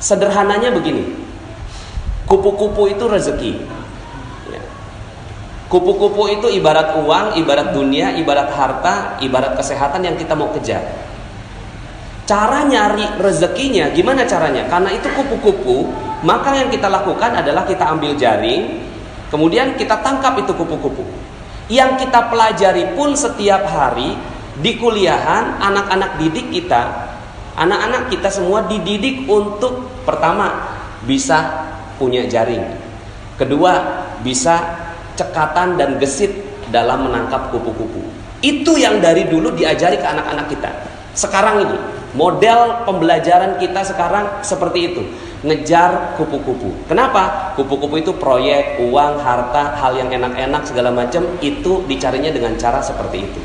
Sederhananya begini, kupu-kupu itu rezeki. Ya. Kupu-kupu itu ibarat uang, ibarat dunia, ibarat harta, ibarat kesehatan yang kita mau kejar. Cara nyari rezekinya gimana caranya? Karena itu kupu-kupu, maka yang kita lakukan adalah kita ambil jaring, kemudian kita tangkap itu kupu-kupu. Yang kita pelajari pun setiap hari di kuliahan, anak-anak didik kita, anak-anak kita semua dididik untuk pertama bisa punya jaring, kedua bisa cekatan dan gesit dalam menangkap kupu-kupu. Itu yang dari dulu diajari ke anak-anak kita. Sekarang ini model pembelajaran kita sekarang seperti itu, ngejar kupu-kupu. Kenapa? Kupu-kupu itu proyek, uang, harta, hal yang enak-enak segala macam itu dicarinya dengan cara seperti itu.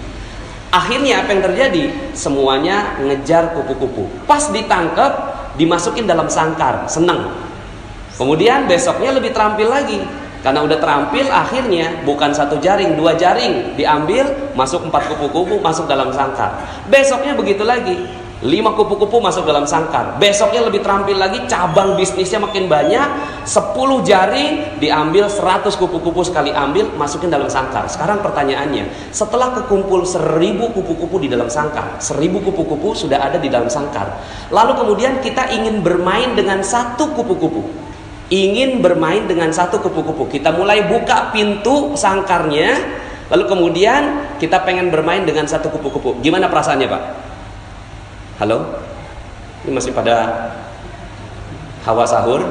Akhirnya apa yang terjadi? Semuanya ngejar kupu-kupu. Pas ditangkap, dimasukin dalam sangkar, senang. Kemudian besoknya lebih terampil lagi. Karena udah terampil, akhirnya bukan satu jaring, dua jaring diambil, masuk 4 kupu-kupu, masuk dalam sangkar. Besoknya begitu lagi, 5 kupu-kupu masuk dalam sangkar. Besoknya lebih terampil lagi, cabang bisnisnya makin banyak, 10 jaring diambil, 100 kupu-kupu sekali ambil, masukin dalam sangkar. Sekarang pertanyaannya, setelah kekumpul 1000 kupu-kupu di dalam sangkar, 1000 kupu-kupu sudah ada di dalam sangkar. Lalu kemudian kita ingin bermain dengan satu kupu-kupu. Ingin bermain dengan satu kupu-kupu. Kita mulai buka pintu sangkarnya, lalu kemudian kita pengen bermain dengan satu kupu-kupu. Gimana perasaannya, Pak? Halo? Ini masih pada hawa sahur.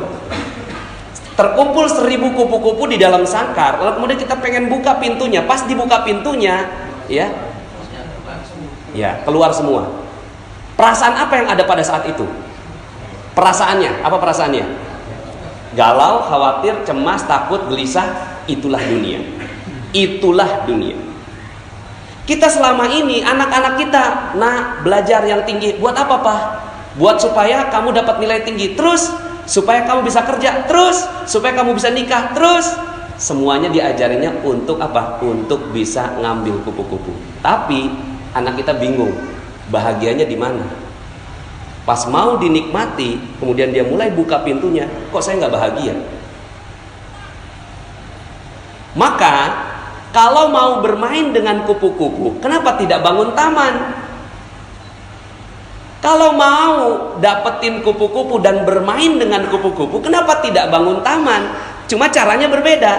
Terkumpul 1000 kupu-kupu di dalam sangkar, lalu kemudian kita pengen buka pintunya. Pas dibuka pintunya, ya, keluar semua. Perasaan apa yang ada pada saat itu? Perasaannya, apa perasaannya? Galau, khawatir, cemas, takut, gelisah. Itulah dunia. Itulah dunia. Kita selama ini, anak-anak kita, belajar yang tinggi. Buat apa, Pak? Buat supaya kamu dapat nilai tinggi. Terus, supaya kamu bisa kerja. Terus, supaya kamu bisa nikah. Terus, semuanya diajarinya untuk apa? Untuk bisa ngambil kupu-kupu. Tapi, anak kita bingung. Bahagianya di mana? Pas mau dinikmati, kemudian dia mulai buka pintunya, kok saya nggak bahagia? Maka, kalau mau bermain dengan kupu-kupu, kenapa tidak bangun taman? Kalau mau dapetin kupu-kupu dan bermain dengan kupu-kupu, kenapa tidak bangun taman? Cuma caranya berbeda,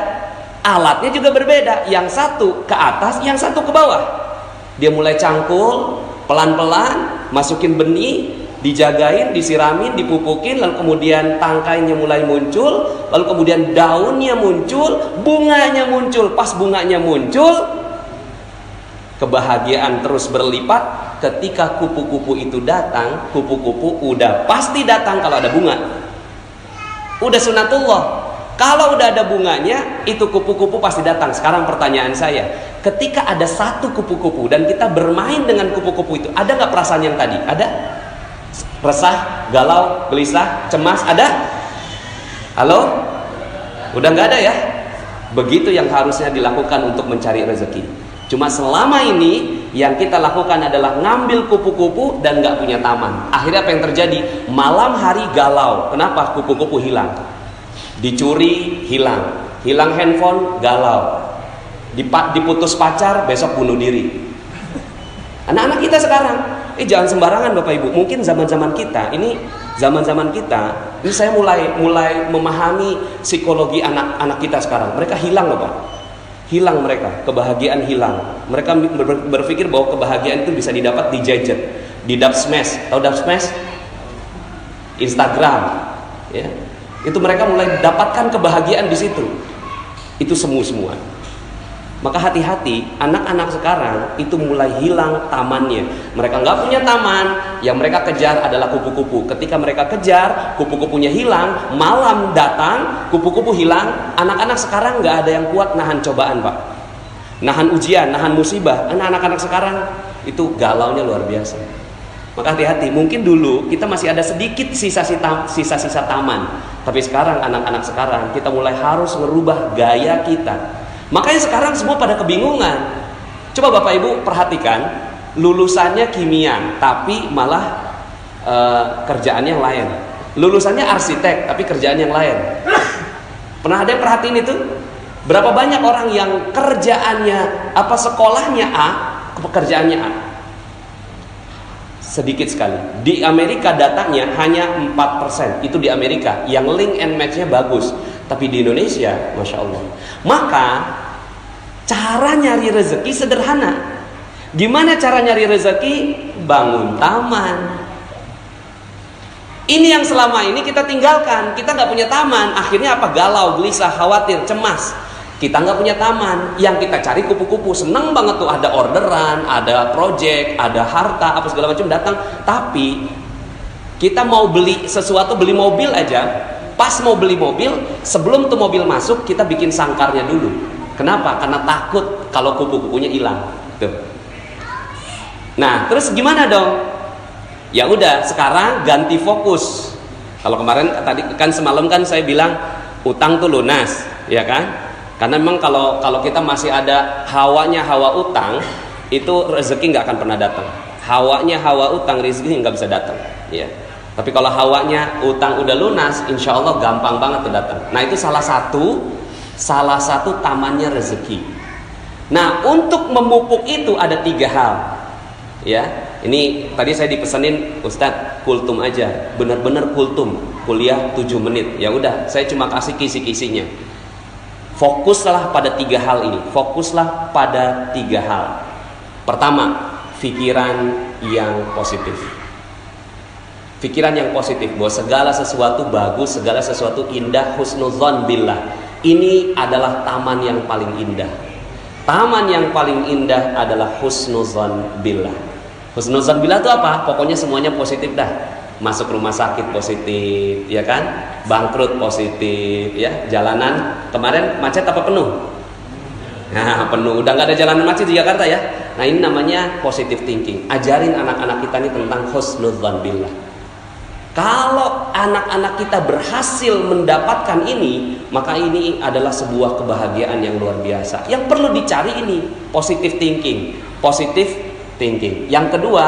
alatnya juga berbeda. Yang satu ke atas, yang satu ke bawah. Dia mulai cangkul, pelan-pelan, masukin benih, dijagain, disiramin, dipupukin, lalu kemudian tangkainya mulai muncul, lalu kemudian daunnya muncul, bunganya muncul. Pas bunganya muncul, kebahagiaan terus berlipat. Ketika kupu-kupu itu datang, kupu-kupu udah pasti datang kalau ada bunga. Udah sunatullah. Kalau udah ada bunganya, itu kupu-kupu pasti datang. Sekarang pertanyaan saya, ketika ada satu kupu-kupu dan kita bermain dengan kupu-kupu itu, ada nggak perasaan yang tadi? Ada? Resah, galau, gelisah, cemas, ada? Halo? Udah nggak ada ya? Begitu yang harusnya dilakukan untuk mencari rezeki. Cuma selama ini yang kita lakukan adalah ngambil kupu-kupu dan nggak punya taman. Akhirnya apa yang terjadi? Malam hari galau. Kenapa? Kupu-kupu hilang. Dicuri, hilang. Hilang handphone, galau. Diputus pacar, besok bunuh diri. Anak-anak kita sekarang, jangan sembarangan Bapak Ibu. Mungkin zaman-zaman kita, ini saya mulai memahami psikologi anak-anak kita sekarang. Mereka hilang loh Pak. Hilang mereka, kebahagiaan hilang. Mereka berpikir bahwa kebahagiaan itu bisa didapat di gadget, di Dubsmash. Tahu Dubsmash? Instagram, ya. Itu mereka mulai dapatkan kebahagiaan di situ. Itu semua. Maka hati-hati, anak-anak sekarang itu mulai hilang tamannya. Mereka nggak punya taman, yang mereka kejar adalah kupu-kupu. Ketika mereka kejar, kupu-kupunya hilang, malam datang, kupu-kupu hilang. Anak-anak sekarang nggak ada yang kuat nahan cobaan Pak. Nahan ujian, nahan musibah. Anak-anak sekarang itu galaunya luar biasa. Maka hati-hati, mungkin dulu kita masih ada sedikit sisa-sisa taman. Tapi sekarang anak-anak sekarang kita mulai harus merubah gaya kita. Makanya sekarang semua pada kebingungan. Coba Bapak Ibu perhatikan, lulusannya kimia, tapi malah kerjaannya yang lain. lulusannya arsitek tapi kerjaan yang lain. Pernah ada yang perhatiin itu? Berapa banyak orang yang kerjaannya sekolahnya A, pekerjaannya A? Sedikit sekali. Di Amerika datanya hanya 4%. Itu di Amerika yang link and match-nya bagus. Tapi di Indonesia, Masya Allah. Maka cara nyari rezeki sederhana. Gimana cara nyari rezeki? Bangun taman. Ini yang selama ini kita tinggalkan. Kita nggak punya taman. Akhirnya apa? Galau, gelisah, khawatir, cemas. Kita nggak punya taman. Yang kita cari kupu-kupu. Seneng banget tuh, ada orderan, ada project, ada harta, apa segala macam datang. Tapi kita mau beli sesuatu, beli mobil aja. Pas mau beli mobil, sebelum tuh mobil masuk, kita bikin sangkarnya dulu. Kenapa? Karena takut kalau kupu-kupunya hilang. Tuh. Nah, terus gimana dong? Ya udah, sekarang ganti fokus. Kalau kemarin tadi kan semalam kan saya bilang utang tuh lunas, ya kan? Karena memang kalau kita masih ada hawanya hawa utang, itu rezeki nggak akan pernah datang. Hawanya hawa utang, rezeki nggak bisa datang. Ya. Tapi kalau hawanya utang udah lunas, insya Allah gampang banget tuh datang. Nah itu salah satu tamannya rezeki. Nah untuk memupuk itu ada 3 hal. Ya, ini tadi saya dipesanin Ustadz kultum aja, benar-benar kultum, kuliah 7 menit. Ya udah, saya cuma kasih kisi-kisinya. Fokuslah pada 3 hal ini. Fokuslah pada 3 hal. Pertama, pikiran yang positif. Pikiran yang positif bahwa segala sesuatu bagus, segala sesuatu indah, husnudzon billah. Ini adalah taman yang paling indah. Taman yang paling indah adalah husnudzon billah. Husnudzon billah itu apa? Pokoknya semuanya positif dah. Masuk rumah sakit positif, ya kan? Bangkrut positif, ya. Jalanan kemarin macet apa penuh? Nah, penuh. Udah nggak ada jalanan macet di Jakarta ya. Nah, ini namanya positive thinking. Ajarin anak-anak kita ini tentang husnudzon billah. Kalau anak-anak kita berhasil mendapatkan ini, maka ini adalah sebuah kebahagiaan yang luar biasa. Yang perlu dicari ini positive thinking. Positive thinking. Yang kedua,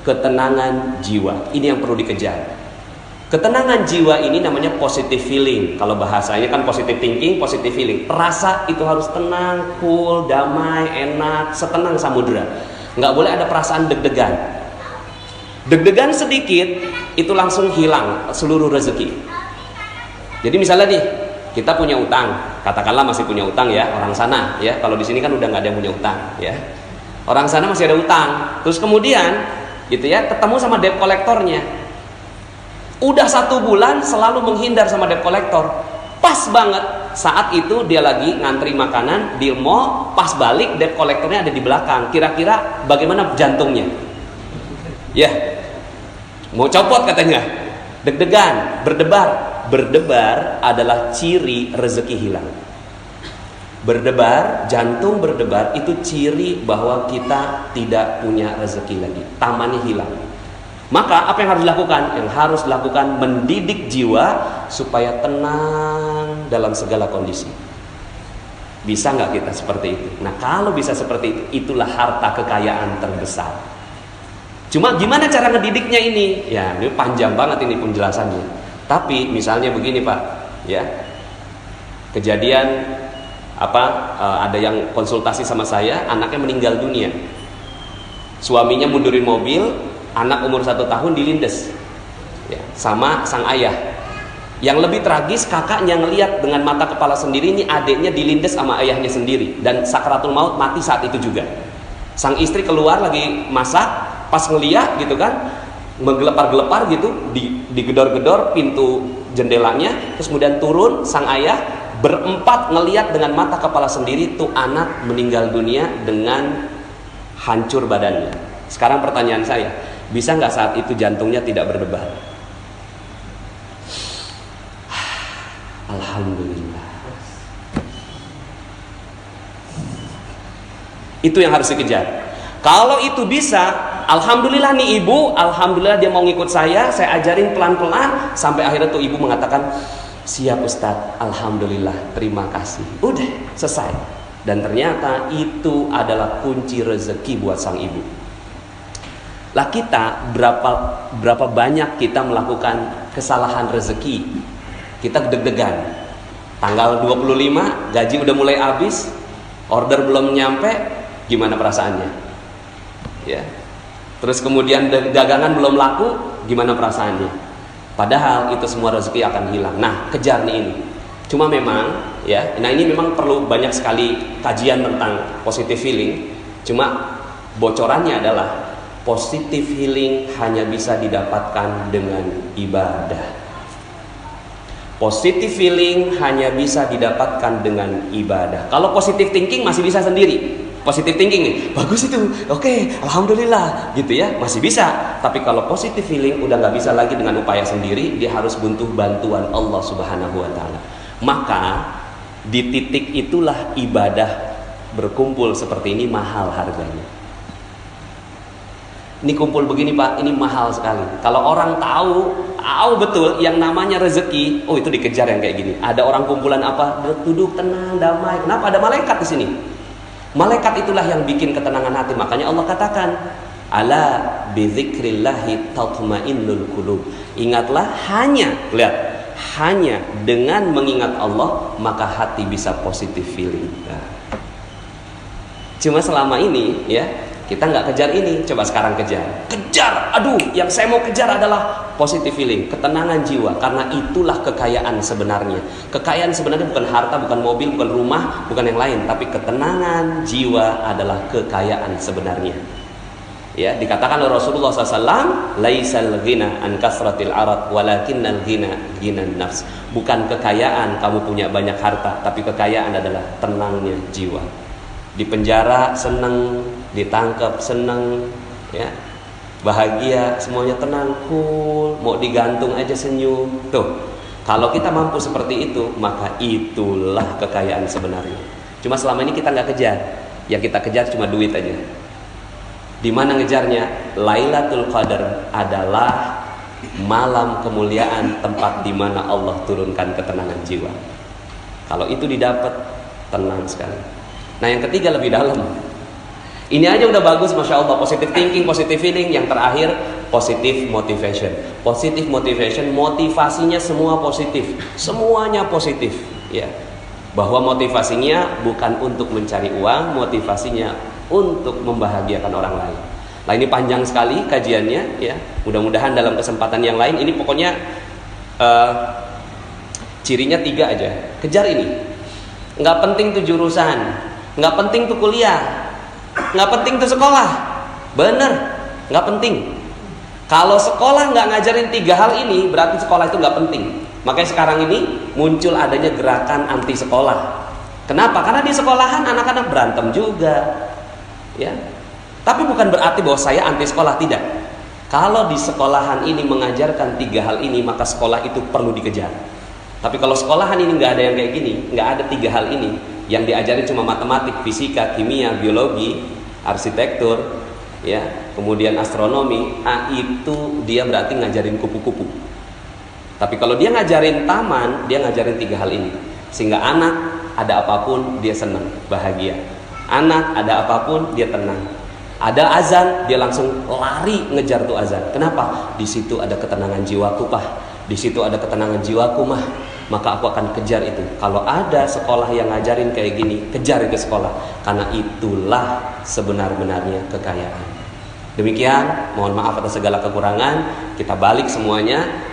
ketenangan jiwa. Ini yang perlu dikejar. Ketenangan jiwa ini namanya positive feeling. Kalau bahasanya kan positive thinking, positive feeling. Rasa itu harus tenang, cool, damai, enak, setenang samudera. Nggak boleh ada perasaan deg-degan. Deg-degan sedikit, itu langsung hilang seluruh rezeki. Jadi misalnya nih, kita punya utang, katakanlah masih punya utang ya, orang sana ya. Kalau di sini kan udah nggak ada yang punya utang ya. Orang sana masih ada utang. Terus kemudian gitu ya, ketemu sama debt kolektornya. Udah 1 bulan selalu menghindar sama debt kolektor. Pas banget saat itu dia lagi ngantri makanan di mall, pas balik debt kolektornya ada di belakang. Kira-kira bagaimana jantungnya? Ya, mau copot katanya. Deg-degan, berdebar. Berdebar adalah ciri rezeki hilang. Berdebar, jantung berdebar itu ciri bahwa kita tidak punya rezeki lagi. Tamannya hilang. Maka apa yang harus dilakukan? Yang harus dilakukan mendidik jiwa supaya tenang dalam segala kondisi. Bisa nggak kita seperti itu? Nah kalau bisa seperti itu, itulah harta kekayaan terbesar. Cuma gimana cara ngedidiknya ini? Ya ini panjang banget ini penjelasannya. Tapi misalnya begini Pak, ya kejadian ada yang konsultasi sama saya, anaknya meninggal dunia. Suaminya mundurin mobil, anak umur 1 tahun dilindes ya, sama sang ayah. Yang lebih tragis, kakaknya ngelihat dengan mata kepala sendiri ini adiknya dilindes sama ayahnya sendiri, dan sakratul maut mati saat itu juga. Sang istri keluar lagi masak, pas ngeliat gitu kan, menggelepar-gelepar gitu, digedor-gedor pintu jendelanya, terus kemudian turun sang ayah, berempat ngeliat dengan mata kepala sendiri tuh anak meninggal dunia dengan hancur badannya. Sekarang pertanyaan saya, bisa nggak saat itu jantungnya tidak berdebar? Alhamdulillah. Itu yang harus dikejar. Kalau itu bisa, alhamdulillah nih ibu, alhamdulillah dia mau ngikut saya ajarin pelan-pelan sampai akhirnya tuh ibu mengatakan, siap Ustadz, alhamdulillah, terima kasih. Udah, selesai. Dan ternyata itu adalah kunci rezeki buat sang ibu. Lah kita berapa banyak kita melakukan kesalahan rezeki. Kita deg-degan. Tanggal 25 gaji udah mulai habis, order belum nyampe, gimana perasaannya? Ya. Terus kemudian dagangan belum laku, gimana perasaannya? Padahal itu semua rezeki akan hilang. Nah, kejar nih ini. Cuma memang ya, nah ini memang perlu banyak sekali kajian tentang positive healing. Cuma bocorannya adalah positive healing hanya bisa didapatkan dengan ibadah. Positive feeling hanya bisa didapatkan dengan ibadah. Kalau positive thinking masih bisa sendiri. Positive thinking nih, bagus itu, oke, alhamdulillah, gitu ya, masih bisa. Tapi kalau positive feeling udah nggak bisa lagi dengan upaya sendiri, dia harus butuh bantuan Allah Subhanahu Wa Taala. Maka di titik itulah ibadah berkumpul seperti ini mahal harganya. Ini kumpul begini Pak, ini mahal sekali. Kalau orang tahu betul yang namanya rezeki, oh itu dikejar yang kayak gini. Ada orang kumpulan apa? Duduk tenang, damai. Kenapa? Ada malaikat di sini. Malaikat itulah yang bikin ketenangan hati. Makanya Allah katakan, ala bidzikrillahi tatmainnul qulub. Ingatlah hanya dengan mengingat Allah maka hati bisa positive feeling. Nah. Cuma selama ini ya kita nggak kejar ini, coba sekarang kejar. Aduh, yang saya mau kejar adalah positive feeling, ketenangan jiwa. Karena itulah kekayaan sebenarnya. Kekayaan sebenarnya bukan harta, bukan mobil, bukan rumah, bukan yang lain, tapi ketenangan jiwa adalah kekayaan sebenarnya. Ya, dikatakan oleh Rasulullah SAW, laisal ghina an kasratil arad, walakinnal ghina ghinan nafs. Bukan kekayaan kamu punya banyak harta, tapi kekayaan adalah tenangnya jiwa. Di penjara senang, ditangkap senang, ya bahagia, semuanya tenang, cool, mau digantung aja senyum. Tuh, kalau kita mampu seperti itu, maka itulah kekayaan sebenarnya. Cuma selama ini kita nggak kejar, yang kita kejar cuma duit aja. Di mana ngejarnya? Lailatul Qadar adalah malam kemuliaan, tempat di mana Allah turunkan ketenangan jiwa. Kalau itu didapat, tenang sekali. Nah yang ketiga lebih dalam. Ini aja udah bagus, masya Allah. Positive thinking, positive feeling. Yang terakhir positive motivation. Positive motivation, motivasinya semua positif, semuanya positif. Ya, bahwa motivasinya bukan untuk mencari uang, motivasinya untuk membahagiakan orang lain. Nah ini panjang sekali kajiannya. Ya, mudah-mudahan dalam kesempatan yang lain. Ini pokoknya cirinya 3 aja. Kejar ini. Nggak penting tuh jurusan, nggak penting tuh kuliah, nggak penting tuh sekolah. Bener, nggak penting. Kalau sekolah nggak ngajarin 3 hal ini, berarti sekolah itu nggak penting. Makanya sekarang ini muncul adanya gerakan anti sekolah. Kenapa? Karena di sekolahan anak-anak berantem juga, ya. Tapi bukan berarti bahwa saya anti sekolah, tidak. Kalau di sekolahan ini mengajarkan 3 hal ini, maka sekolah itu perlu dikejar. Tapi kalau sekolahan ini nggak ada yang kayak gini, nggak ada 3 hal ini, yang diajarin cuma matematik, fisika, kimia, biologi, arsitektur, ya, kemudian astronomi, itu dia berarti ngajarin kupu-kupu. Tapi kalau dia ngajarin taman, dia ngajarin 3 hal ini, sehingga anak ada apapun dia senang, bahagia. Anak ada apapun dia tenang. Ada azan, dia langsung lari ngejar tuh azan. Kenapa? Di situ ada ketenangan jiwaku, Pak. Di situ ada ketenangan jiwaku, Mah. Maka aku akan kejar itu. Kalau ada sekolah yang ngajarin kayak gini, kejar itu sekolah. Karena itulah sebenar-benarnya kekayaan. Demikian, mohon maaf atas segala kekurangan. Kita balik semuanya.